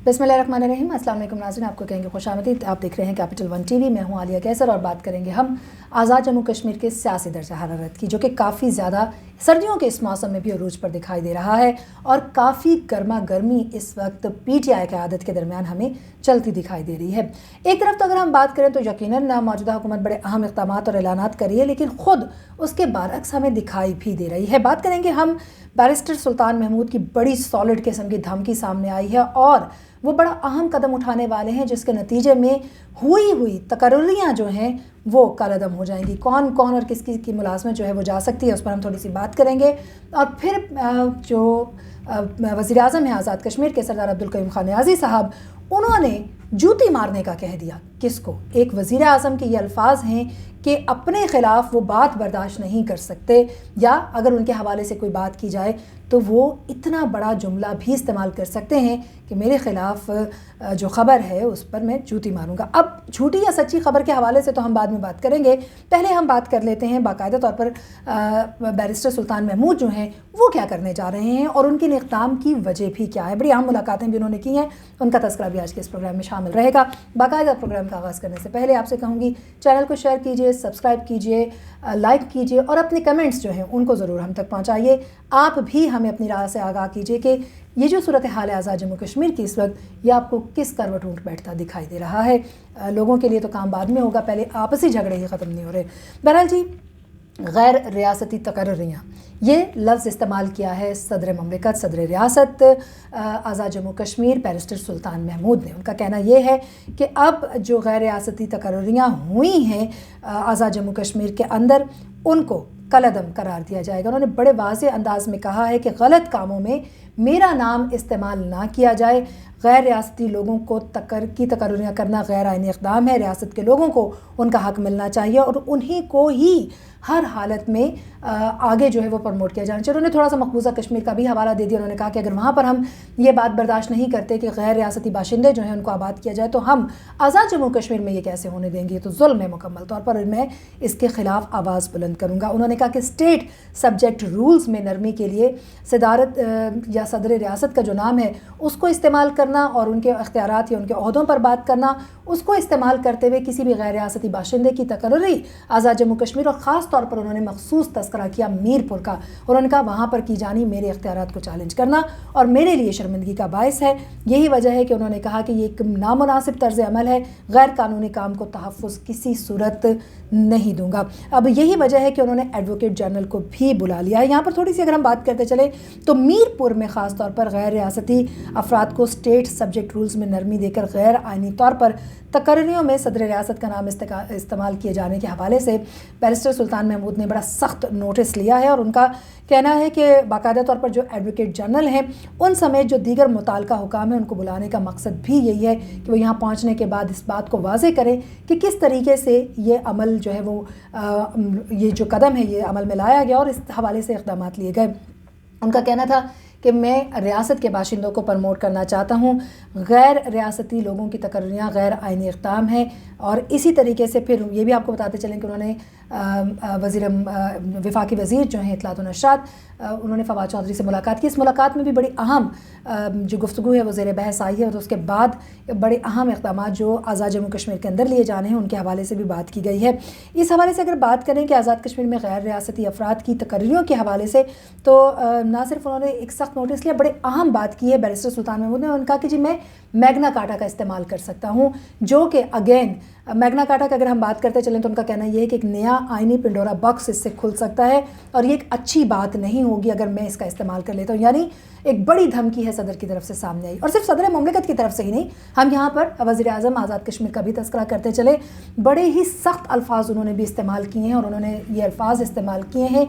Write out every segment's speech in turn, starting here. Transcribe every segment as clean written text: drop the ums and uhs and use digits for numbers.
بسم اللہ الرحمن الرحیم۔ السلام علیکم ناظرین، آپ کو کہیں گے خوش آمدید۔ آپ دیکھ رہے ہیں کیپٹل ون ٹی وی، میں ہوں عندیہ کیسر اور بات کریں گے ہم آزاد جموں کشمیر کے سیاسی درجہ حرارت کی، جو کہ کافی زیادہ سردیوں کے اس موسم میں بھی عروج پر دکھائی دے رہا ہے اور کافی گرما گرمی اس وقت پی ٹی آئی قیادت کے درمیان ہمیں چلتی دکھائی دے رہی ہے۔ ایک طرف تو اگر ہم بات کریں تو یقیناً موجودہ حکومت بڑے اہم اقدامات اور اعلانات کر رہی ہے، لیکن خود اس کے برعکس ہمیں دکھائی بھی دے رہی ہے۔ بات کریں گے ہم بیرسٹر سلطان محمود کی بڑی سالڈ قسم کی دھمکی سامنے آئی ہے اور وہ بڑا اہم قدم اٹھانے والے ہیں، جس کے نتیجے میں ہوئی تقرریاں جو ہیں وہ کالعدم ہو جائیں گی۔ کون اور کس کی ملازمت جو ہے وہ جا سکتی ہے، اس پر ہم تھوڑی سی بات کریں گے۔ اور پھر جو وزیراعظم ہیں آزاد کشمیر کے سردار عبدالقیوم خان نیازی صاحب، انہوں نے جوتی مارنے کا کہہ دیا۔ کس کو؟ ایک وزیر اعظم کے یہ الفاظ ہیں کہ اپنے خلاف وہ بات برداشت نہیں کر سکتے، یا اگر ان کے حوالے سے کوئی بات کی جائے تو وہ اتنا بڑا جملہ بھی استعمال کر سکتے ہیں کہ میرے خلاف جو خبر ہے اس پر میں جوتی ماروں گا۔ اب جھوٹی یا سچی خبر کے حوالے سے تو ہم بعد میں بات کریں گے، پہلے ہم بات کر لیتے ہیں باقاعدہ طور پر بیرسٹر سلطان محمود جو ہیں وہ کیا کرنے جا رہے ہیں اور ان کے اقدام کی وجہ بھی کیا ہے۔ بڑی اہم ملاقاتیں بھی انہوں نے کی ہیں، ان کا تذکرہ بھی آج کے اس پروگرام میں شامل رہے گا۔ باقاعدہ پروگرام کا آغاز کرنے سے پہلے آپ سے کہوں گی چینل کو شیئر کیجئے، سبسکرائب کیجئے، لائک کیجئے اور اپنے کمنٹس جو ہیں ان کو ضرور ہم تک پہنچائیے۔ آپ بھی ہمیں اپنی رائے سے آگاہ کیجئے کہ یہ جو صورتحال ہے آزاد جموں کشمیر کی اس وقت، یہ آپ کو کس کروٹ اونٹ بیٹھتا دکھائی دے رہا ہے۔ لوگوں کے لیے تو کام بعد میں ہوگا، پہلے آپسی جھگڑے ہی ختم نہیں ہو رہے۔ بہرحال جی، غیر ریاستی تقرریاں، یہ لفظ استعمال کیا ہے صدر مملکت، صدر ریاست آزاد جموں کشمیر بیرسٹر سلطان محمود نے۔ ان کا کہنا یہ ہے کہ اب جو غیر ریاستی تقرریاں ہوئی ہیں آزاد جموں کشمیر کے اندر، ان کو کالعدم قرار دیا جائے گا۔ انہوں نے بڑے واضح انداز میں کہا ہے کہ غلط کاموں میں میرا نام استعمال نہ کیا جائے۔ غیر ریاستی لوگوں کو تقرریاں کرنا غیر آئینی اقدام ہے۔ ریاست کے لوگوں کو ان کا حق ملنا چاہیے اور انہی کو ہی ہر حالت میں آگے جو ہے وہ پروموٹ کیا جانا چاہیے۔ انہوں نے تھوڑا سا مقبوضہ کشمیر کا بھی حوالہ دے دیا۔ انہوں نے کہا کہ اگر وہاں پر ہم یہ بات برداشت نہیں کرتے کہ غیر ریاستی باشندے جو ہیں ان کو آباد کیا جائے، تو ہم آزاد جموں کشمیر میں یہ کیسے ہونے دیں گے؟ یہ تو ظلم ہے مکمل طور پر، میں اس کے خلاف آواز بلند کروں گا۔ انہوں نے کہا کہ اسٹیٹ سبجیکٹ رولز میں نرمی کے لیے صدارت یا صدر ریاست کا جو نام ہے اس کو استعمال کرنا اور ان کے اختیارات یا ان کے عہدوں پر بات کرنا، اس کو استعمال کرتے ہوئے کسی بھی غیر ریاستی باشندے کی تقرری آزاد جموں کشمیر، اور خاص طور پر انہوں نے مخصوص تذکرہ کیا میر پور کا۔ انہوں نے کہا وہاں پر کی جانی میرے اختیارات کو چیلنج کرنا اور میرے لیے شرمندگی کا باعث ہے۔ یہی وجہ ہے کہ انہوں نے کہا کہ یہ ایک نامناسب طرز عمل ہے، غیر قانونی کام کو تحفظ کسی صورت نہیں دوں گا۔ اب یہی وجہ ہے کہ انہوں نے ایڈوکیٹ جنرل کو بھی بلا لیا ہے۔ یہاں پر تھوڑی سی اگر ہم بات کرتے چلیں تو میر پور میں خاص طور پر غیر ریاستی افراد کو اسٹیٹ سبجیکٹ رولز میں نرمی دے کر غیر آئینی طور پر تقرریوں میں صدر ریاست کا نام استعمال کیے جانے کے حوالے سے بیرسٹر سلطان محمود نے بڑا سخت نوٹس لیا ہے، اور ان کا کہنا ہے کہ باقاعدہ طور پر جو ایڈوکیٹ جنرل ہیں ان سمیت جو دیگر متعلقہ حکام ہیں ان کو بلانے کا مقصد بھی یہی ہے کہ وہ یہاں پہنچنے کے بعد اس بات کو واضح کریں کہ کس طریقے سے یہ عمل جو ہے وہ یہ جو قدم ہے یہ عمل میں لایا گیا اور اس حوالے سے اقدامات لیے گئے۔ ان کا کہنا تھا کہ میں ریاست کے باشندوں کو پروموٹ کرنا چاہتا ہوں، غیر ریاستی لوگوں کی تقرریاں غیر آئینی اقدام ہیں۔ اور اسی طریقے سے پھر یہ بھی آپ کو بتاتے چلیں کہ انہوں نے وفاقی وزیر جو ہیں اطلاعات و نشریات، انہوں نے فواد چودھری سے ملاقات کی۔ اس ملاقات میں بھی بڑی اہم جو گفتگو ہے وہ زیر بحث آئی ہے، اور اس کے بعد بڑے اہم اقدامات جو آزاد جموں کشمیر کے اندر لیے جانے ہیں ان کے حوالے سے بھی بات کی گئی ہے۔ اس حوالے سے اگر بات کریں کہ آزاد کشمیر میں غیر ریاستی افراد کی تقرریوں کے حوالے سے، تو نہ صرف انہوں نے ایک سخت نوٹس لیا، بڑے اہم بات کی ہے بیرسٹر سلطان محمود نے۔ انہوں نے کہا کہ جی میں میگنا کارٹا کا استعمال کر سکتا ہوں، جو کہ اگین میگنا کارٹا کا اگر ہم بات کرتے چلیں تو ان کا کہنا یہ ہے کہ ایک نیا آئینی پنڈورا باکس اس سے کھل سکتا ہے اور یہ ایک اچھی بات نہیں ہوگی اگر میں اس کا استعمال کر لیتا ہوں۔ یعنی ایک بڑی دھمکی ہے صدر کی طرف سے سامنے آئی، اور صرف صدر مملکت کی طرف سے ہی نہیں، ہم یہاں پر وزیراعظم آزاد کشمیر کا بھی تذکرہ کرتے چلے۔ بڑے ہی سخت الفاظ انہوں نے بھی استعمال کیے ہیں، اور انہوں نے یہ الفاظ استعمال کیے ہیں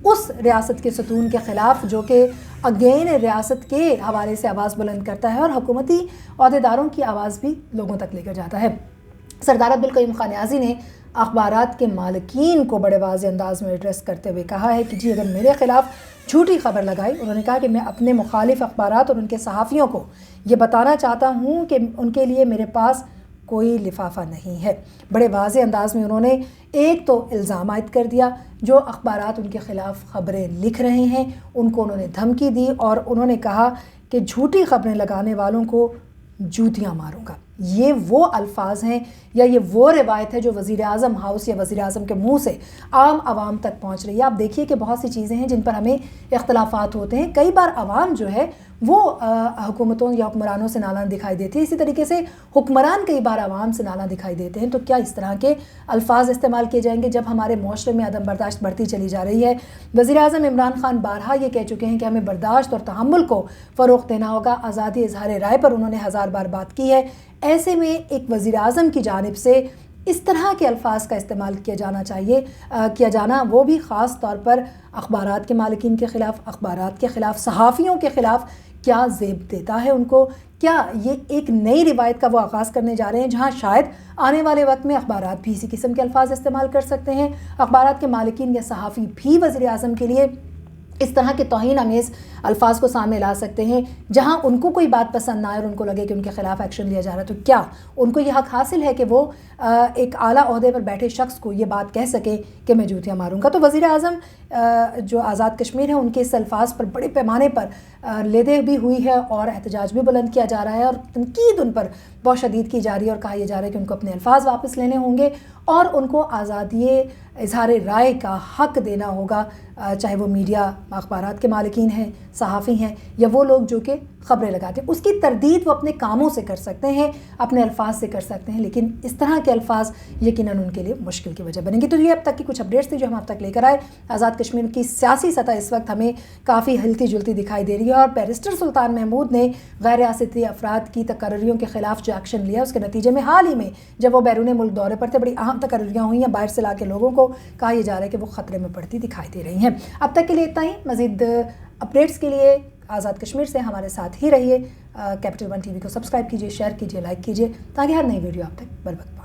اس ریاست کے ستون کے خلاف جو کہ اگین ریاست کے حوالے سے آواز بلند کرتا ہے اور حکومتی عہدیداروں کی آواز بھی لوگوں تک لے کر جاتا ہے۔ سردار عبدالقیوم خان نیازی نے اخبارات کے مالکین کو بڑے واضح انداز میں ایڈریس کرتے ہوئے کہا ہے کہ جی اگر میرے خلاف جھوٹی خبر لگائی، انہوں نے کہا کہ میں اپنے مخالف اخبارات اور ان کے صحافیوں کو یہ بتانا چاہتا ہوں کہ ان کے لیے میرے پاس کوئی لفافہ نہیں ہے۔ بڑے واضح انداز میں انہوں نے ایک تو الزام عائد کر دیا، جو اخبارات ان کے خلاف خبریں لکھ رہے ہیں ان کو انہوں نے دھمکی دی، اور انہوں نے کہا کہ جھوٹی خبریں لگانے والوں کو جوتیاں ماروں گا. یہ وہ الفاظ ہیں یا یہ وہ روایت ہے جو وزیر اعظم ہاؤس یا وزیر اعظم کے منہ سے عام عوام تک پہنچ رہی ہے. آپ دیکھیے کہ بہت سی چیزیں ہیں جن پر ہمیں اختلافات ہوتے ہیں. کئی بار عوام جو ہے وہ حکومتوں یا حکمرانوں سے نالاں دکھائی دیتی ہے, اسی طریقے سے حکمران کئی بار عوام سے نالاں دکھائی دیتے ہیں. تو کیا اس طرح کے الفاظ استعمال کیے جائیں گے جب ہمارے معاشرے میں عدم برداشت بڑھتی چلی جا رہی ہے؟ وزیر اعظم عمران خان بارہا یہ کہہ چکے ہیں کہ ہمیں برداشت اور تحمل کو فروغ دینا ہوگا. آزادی اظہار رائے پر انہوں نے 1000 بار بات کی ہے. ایسے میں ایک وزیر اعظم کی جانب سے اس طرح کے الفاظ کا استعمال کیا جانا وہ بھی خاص طور پر اخبارات کے مالکین کے خلاف, اخبارات کے خلاف, صحافیوں کے خلاف کیا زیب دیتا ہے ان کو؟ کیا یہ ایک نئی روایت کا وہ آغاز کرنے جا رہے ہیں جہاں شاید آنے والے وقت میں اخبارات بھی اسی قسم کے الفاظ استعمال کر سکتے ہیں؟ اخبارات کے مالکین یا صحافی بھی وزیر اعظم کے لیے اس طرح کے توہین آمیز الفاظ کو سامنے لا سکتے ہیں جہاں ان کو کوئی بات پسند نہ آئے اور ان کو لگے کہ ان کے خلاف ایکشن لیا جا رہا ہے. تو کیا ان کو یہ حق حاصل ہے کہ وہ ایک اعلیٰ عہدے پر بیٹھے شخص کو یہ بات کہہ سکے کہ میں جوتیاں ماروں گا؟ تو وزیر اعظم جو آزاد کشمیر ہے ان کے اس الفاظ پر بڑے پیمانے پر لیدے بھی ہوئی ہے اور احتجاج بھی بلند کیا جا رہا ہے اور تنقید ان پر بہت شدید کی جا رہی ہے اور کہا یہ جا رہا ہے کہ ان کو اپنے الفاظ واپس لینے ہوں گے اور ان کو آزادی اظہار رائے کا حق دینا ہوگا, چاہے وہ میڈیا اخبارات کے مالکین ہیں, صحافی ہیں یا وہ لوگ جو کہ خبریں لگاتے ہیں. اس کی تردید وہ اپنے کاموں سے کر سکتے ہیں, اپنے الفاظ سے کر سکتے ہیں, لیکن اس طرح کے الفاظ یقیناً ان کے لیے مشکل کی وجہ بنیں گی. تو یہ اب تک کی کچھ اپڈیٹس تھی جو ہم اب تک لے کر آئے. آزاد کشمیر کی سیاسی سطح اس وقت ہمیں کافی ہلتی جلتی دکھائی دے رہی ہے اور بیرسٹر سلطان محمود نے غیر ریاستی افراد کی تقرریوں کے خلاف جو ایکشن لیا اس کے نتیجے میں حال ہی میں جب وہ بیرون ملک دورے پر تھے بڑی اہم تقرریاں ہوئی ہیں. باہر سے لا کے لوگوں کو کہا یہ جا رہا ہے کہ وہ خطرے میں پڑتی دکھائی دے رہی ہیں. اب تک کے لیے اتنا ہی. مزید اپڈیٹس کے لیے آزاد کشمیر سے ہمارے ساتھ ہی رہیے. کیپٹل ون ٹی وی کو سبسکرائب کیجیے, شیئر کیجیے, لائک کیجیے تاکہ ہر نئی ویڈیو آپ تک بر وقت